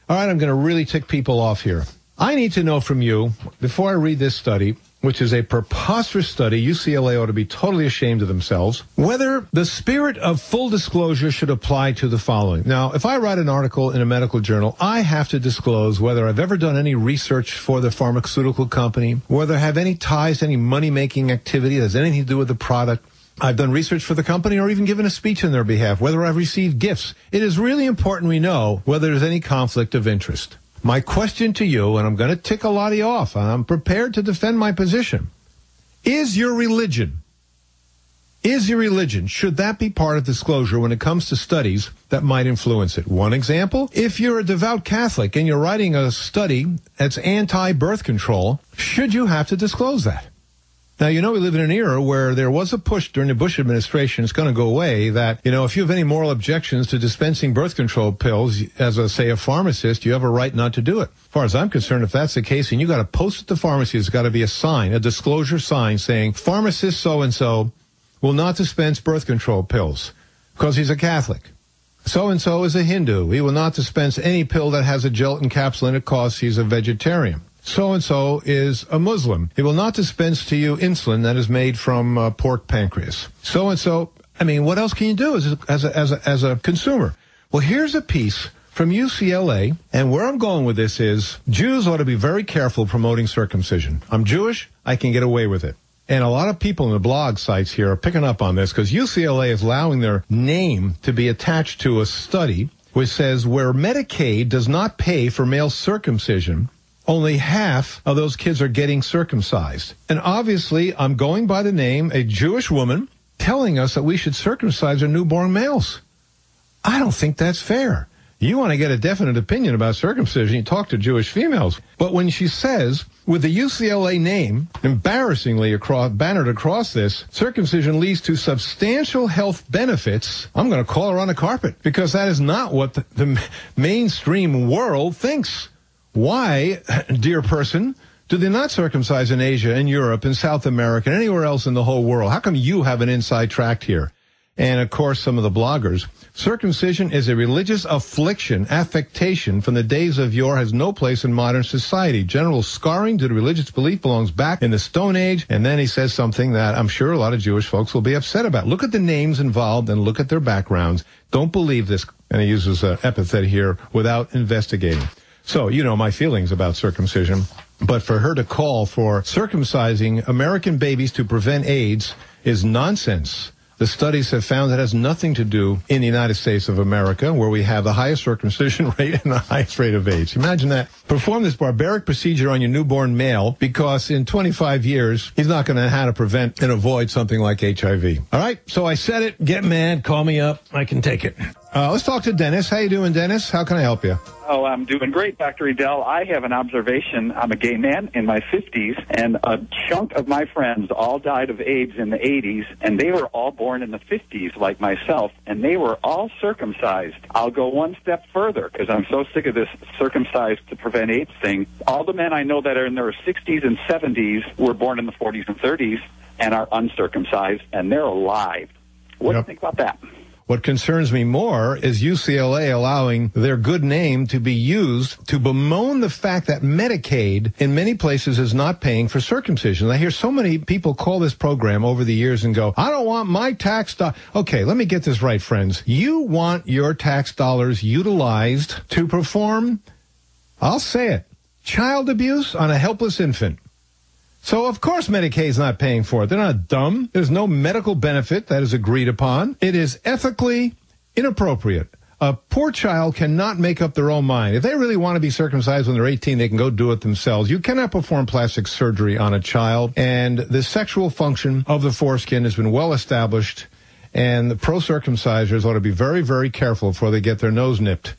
All right, I'm going to really tick people off here. I need to know from you, before I read this study, which is a preposterous study, UCLA ought to be totally ashamed of themselves, whether the spirit of full disclosure should apply to the following. Now, if I write an article in a medical journal, I have to disclose whether I've ever done any research for the pharmaceutical company, whether I have any ties to any money-making activity that has anything to do with the product. I've done research for the company or even given a speech on their behalf, whether I've received gifts. It is really important we know whether there's any conflict of interest. My question to you, and I'm going to tick a lot of you off, and I'm prepared to defend my position, is your religion, should that be part of disclosure when it comes to studies that might influence it? One example, if you're a devout Catholic and you're writing a study that's anti-birth control, should you have to disclose that? Now, we live in an era where there was a push during the Bush administration, it's going to go away, that, if you have any moral objections to dispensing birth control pills, as a pharmacist, you have a right not to do it. As far as I'm concerned, if that's the case, and you got to post at the pharmacy, there's got to be a sign, a disclosure sign saying, pharmacist so-and-so will not dispense birth control pills because he's a Catholic. So-and-so is a Hindu. He will not dispense any pill that has a gelatin capsule in it because he's a vegetarian. So-and-so is a Muslim. He will not dispense to you insulin that is made from pork pancreas. So-and-so, what else can you do as a consumer? Well, here's a piece from UCLA, and where I'm going with this is Jews ought to be very careful promoting circumcision. I'm Jewish, I can get away with it. And a lot of people in the blog sites here are picking up on this because UCLA is allowing their name to be attached to a study which says where Medicaid does not pay for male circumcision, only half of those kids are getting circumcised. And obviously, I'm going by the name, a Jewish woman telling us that we should circumcise our newborn males. I don't think that's fair. You want to get a definite opinion about circumcision, you talk to Jewish females. But when she says, with the UCLA name embarrassingly bannered across this, circumcision leads to substantial health benefits, I'm going to call her on the carpet because that is not what the mainstream world thinks. Why, dear person, do they not circumcise in Asia, in Europe, in South America, and anywhere else in the whole world? How come you have an inside track here? And, of course, some of the bloggers. Circumcision is a religious affectation from the days of yore, has no place in modern society. General scarring due to religious belief belongs back in the Stone Age. And then he says something that I'm sure a lot of Jewish folks will be upset about. Look at the names involved and look at their backgrounds. Don't believe this. And he uses an epithet here, without investigating. So, my feelings about circumcision, but for her to call for circumcising American babies to prevent AIDS is nonsense. The studies have found that has nothing to do in the United States of America, where we have the highest circumcision rate and the highest rate of AIDS. Imagine that. Perform this barbaric procedure on your newborn male because in 25 years, he's not going to know how to prevent and avoid something like HIV. All right, so I said it. Get mad. Call me up. I can take it. Let's talk to Dennis. How you doing, Dennis? How can I help you? Oh, I'm doing great, Dr. Edell. I have an observation. I'm a gay man in my 50s, and a chunk of my friends all died of AIDS in the 80s, and they were all born in the 50s like myself, and they were all circumcised. I'll go one step further because I'm so sick of this circumcised to prevent AIDS thing. All the men I know that are in their 60s and 70s were born in the 40s and 30s and are uncircumcised, and they're alive. What do you think about that? What concerns me more is UCLA allowing their good name to be used to bemoan the fact that Medicaid in many places is not paying for circumcision. I hear so many people call this program over the years and go, I don't want my tax dollars. Okay, let me get this right, friends. You want your tax dollars utilized to perform, I'll say it, child abuse on a helpless infant. So, of course, Medicaid is not paying for it. They're not dumb. There's no medical benefit that is agreed upon. It is ethically inappropriate. A poor child cannot make up their own mind. If they really want to be circumcised when they're 18, they can go do it themselves. You cannot perform plastic surgery on a child. And the sexual function of the foreskin has been well established. And the pro-circumcisers ought to be very, very careful before they get their nose nipped.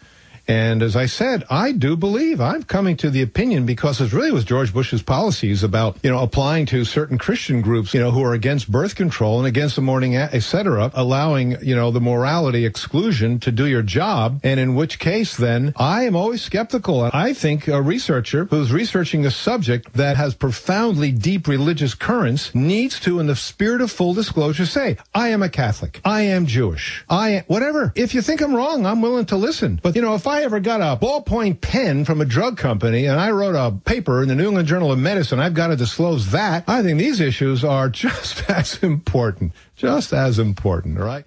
And as I said, I do believe I'm coming to the opinion because it really was George Bush's policies about, applying to certain Christian groups, who are against birth control and against the morning, et cetera, allowing, the morality exclusion to do your job. And in which case, then, I am always skeptical. I think a researcher who's researching a subject that has profoundly deep religious currents needs to, in the spirit of full disclosure, say, I am a Catholic. I am Jewish. Whatever. If you think I'm wrong, I'm willing to listen. But, if I I ever got a ballpoint pen from a drug company and I wrote a paper in the New England Journal of Medicine, I've got to disclose that. I think these issues are just as important, all right?